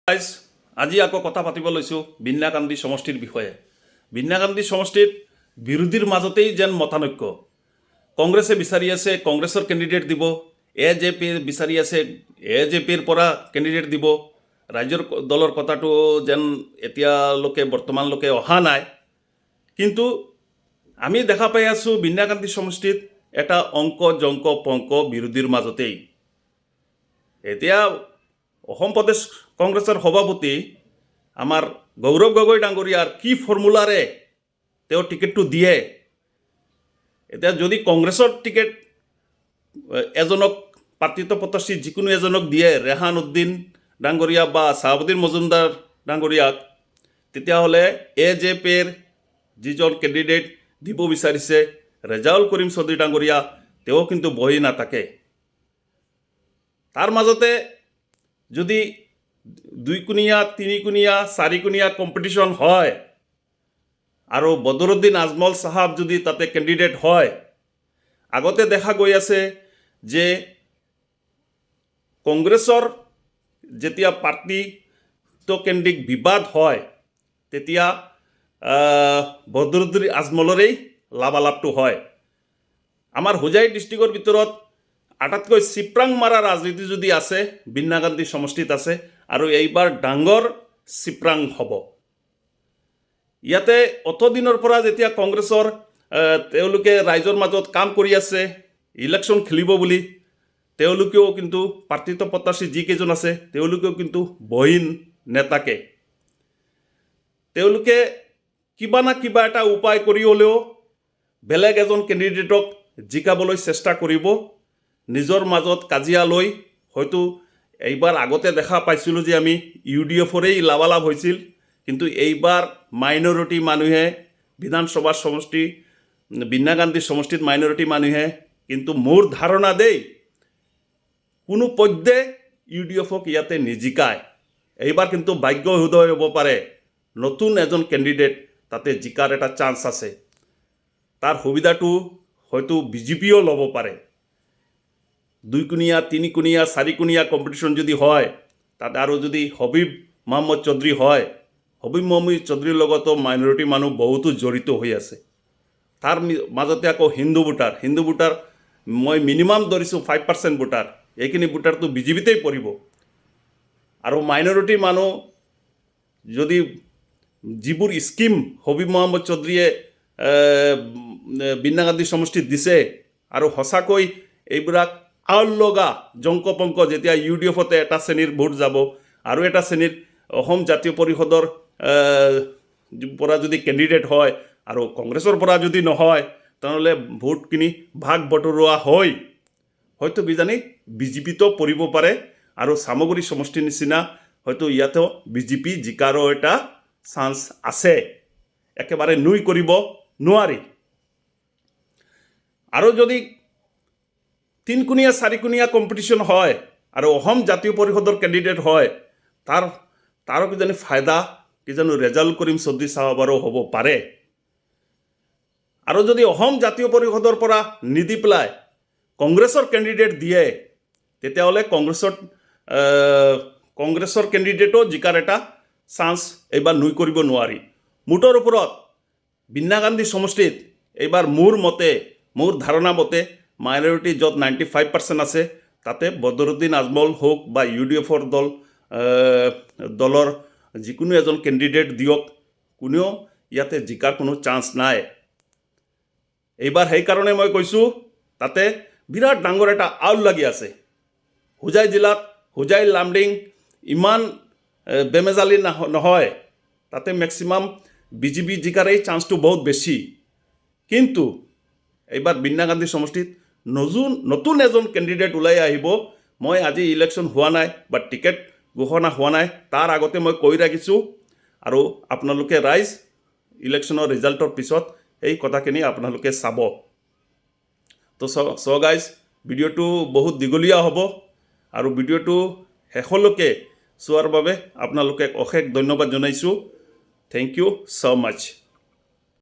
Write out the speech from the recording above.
আজি আকৌ কথা পাতিব লৈছোঁ বিন্যাকান্দি সমষ্টিৰ বিষয়ে। বিন্যাকান্দি সমষ্টিত বিৰোধীৰ মাজতেই যেন মতানৈক্য। কংগ্ৰেছে বিচাৰি আছে কংগ্ৰেছৰ কেণ্ডিডেট দিব, AJP বিচাৰি আছে AJPৰ পৰা কেণ্ডিডেট দিব। ৰাজ্যৰ দলৰ কথাটো যেন এতিয়ালৈকে বৰ্তমানলৈকে অহা নাই। কিন্তু আমি দেখা পাই আছোঁ বিন্যাকান্দি সমষ্টিত এটা অংক জংক পংক বিৰোধীৰ মাজতেই। এতিয়া অসম প্ৰদেশ কংগ্ৰেছৰ সভাপতি আমাৰ গৌৰৱ গগৈ ডাঙৰীয়াৰ কি ফৰ্মুলাৰে তেওঁ টিকেটটো দিয়ে। এতিয়া যদি কংগ্ৰেছৰ টিকেট এজনক প্ৰাৰ্থিত্ব প্ৰত্যাশী যিকোনো এজনক দিয়ে, ৰেহান উদ্দিন ডাঙৰীয়া বা শ্বাহাবুদ্দিন মজুমদাৰ ডাঙৰীয়াক, তেতিয়াহ'লে AJPৰ যিজন কেণ্ডিডেট দিব বিচাৰিছে ৰেজাউল কৰিম চৌধুৰী ডাঙৰীয়া, তেওঁ কিন্তু বহি নাথাকে। তাৰ মাজতে যদি দুইকুণীয়া তিনিকুণীয়া চাৰিকুণীয়া কম্পিটিশ্যন হয় আৰু বদৰুদ্দিন আজমল চাহাব যদি তাতে কেণ্ডিডেট হয়, আগতে দেখা গৈ আছে যে কংগ্ৰেছৰ যেতিয়া প্ৰাৰ্থিত্বকেন্দ্ৰিক বিবাদ হয় তেতিয়া বদৰুদ্দিন আজমলৰেই লাভালাভটো হয়। আমাৰ হোজাই ডিষ্ট্ৰিক্টৰ ভিতৰত আটাইতকৈ চিপৰাং মাৰা ৰাজনীতি যদি আছে বিন্যাকান্দি সমষ্টিত আছে, আৰু এইবাৰ ডাঙৰ চিপৰাং হ'ব। ইয়াতে অতদিনৰ পৰা যেতিয়া কংগ্ৰেছৰ তেওঁলোকে ৰাইজৰ মাজত কাম কৰি আছে ইলেকশ্যন খেলিব বুলি, তেওঁলোকেও কিন্তু প্ৰাৰ্থিত্ব প্ৰত্যাশী যিকেইজন আছে তেওঁলোকেও কিন্তু বহি নেতাকে। তেওঁলোকে কিবা না কিবা এটা উপায় কৰি হ'লেও বেলেগ এজন কেণ্ডিডেটক জিকাবলৈ চেষ্টা কৰিব। নিজৰ মাজত কাজিয়া লৈ হয়তো এইবাৰ আগতে দেখা পাইছিলোঁ যে আমি UDFৰেই লাভালাভ হৈছিল, কিন্তু এইবাৰ মাইনৰিটি মানুহে বিধানসভা সমষ্টি বিন্যাকান্দি সমষ্টিত মাইনৰিটি মানুহে কিন্তু মোৰ ধাৰণা দেই কোনো পধ্যে UDFক ইয়াতে নিজিকায়। এইবাৰ কিন্তু ভাগ্য উদয় হ'ব পাৰে, নতুন এজন কেণ্ডিডেট তাতে জিকাৰ এটা চান্স আছে। তাৰ সুবিধাটো হয়তো BJPও ল'ব পাৰে। দুইকুণীয়া তিনিকুণীয়া চাৰিকুণীয়া কম্পিটিশ্যন যদি হয়, তাত আৰু যদি হবিব মহম্মদ চৌধুৰী হয়, হবিব মহম্মদ চৌধুৰীৰ লগতো মাইনৰিটি মানুহ বহুতো জড়িত হৈ আছে। তাৰ মাজতে আকৌ হিন্দু ভোটাৰ মই মিনিমাম ধৰিছোঁ 5% ভোটাৰ, এইখিনি ভোটাৰটো BJPতেই পৰিব। আৰু মাইনৰিটি মানুহ যদি যিবোৰ স্কিম হবিব মহম্মদ চৌধুৰীয়ে বিন্যাকান্দি সমষ্টিত দিছে, আৰু সঁচাকৈ এইবিলাক আউল লগা জংক পংক, যেতিয়া UDFতে এটা শ্ৰেণীৰ ভোট যাব আৰু এটা শ্ৰেণীৰ অসম জাতীয় পৰিষদৰ পৰা যদি কেণ্ডিডেট হয় আৰু কংগ্ৰেছৰ পৰা যদি নহয়, তেনেহ'লে ভোটখিনি ভাগ বতৰুৱা হৈ হয়তো বিজানি BJPতো পৰিব পাৰে। আৰু চামগুৰি সমষ্টিৰ নিচিনা হয়তো ইয়াতো BJP জিকাৰো এটা চান্স আছে, একেবাৰে নুই কৰিব নোৱাৰি। আৰু যদি তিনিকুণীয়া চাৰিকুণীয়া কম্পিটিশ্যন হয় আৰু অসম জাতীয় পৰিষদৰ কেণ্ডিডেট হয়, তাৰো কিজানি ফাইদা কিজানি ৰেজাউল কৰিম চৌধুৰী চাহাবৰো হ'ব পাৰে। আৰু যদি অসম জাতীয় পৰিষদৰ পৰা নিদি পেলাই কংগ্ৰেছৰ কেণ্ডিডেট দিয়ে, তেতিয়াহ'লে কংগ্ৰেছৰ কেণ্ডিডেটো জিকাৰ এটা চান্স এইবাৰ নুই কৰিব নোৱাৰি। মুঠৰ ওপৰত বিন্যাকান্দি সমষ্টিত এইবাৰ মোৰ ধাৰণা মতে মাইনৰিটি য'ত 95% আছে, তাতে বদৰুদ্দিন আজমল হওক বা UDFৰ দলৰ যিকোনো এজন কেণ্ডিডেট দিয়ক, কোনেও ইয়াতে জিকাৰ কোনো চান্স নাই। এইবাৰ সেইকাৰণে মই কৈছোঁ তাতে বিৰাট ডাঙৰ এটা আউল লাগি আছে। হোজাই জিলাত হোজাই লামডিং ইমান বেমেজালি নহয়, তাতে মেক্সিমাম BJP জিকাৰেই চান্সটো বহুত বেছি। কিন্তু এইবাৰ বিন্যাকান্দি সমষ্টিত নতুন এজন কেণ্ডিডেট ওলাই আহিব। মই আজি ইলেকশ্যন হোৱা নাই বা টিকেট ঘোষণা হোৱা নাই, তাৰ আগতে মই কৈ ৰাখিছোঁ, আৰু আপোনালোকে ৰাইজ ইলেকশ্যনৰ ৰিজাল্টৰ পিছত এই কথাখিনি আপোনালোকে চাব। তো গাইজ, ভিডিঅ'টো বহুত দীঘলীয়া হ'ব, আৰু ভিডিঅ'টো শেষলৈকে চোৱাৰ বাবে আপোনালোকে অশেষ ধন্যবাদ জনাইছোঁ। Thank you so' much.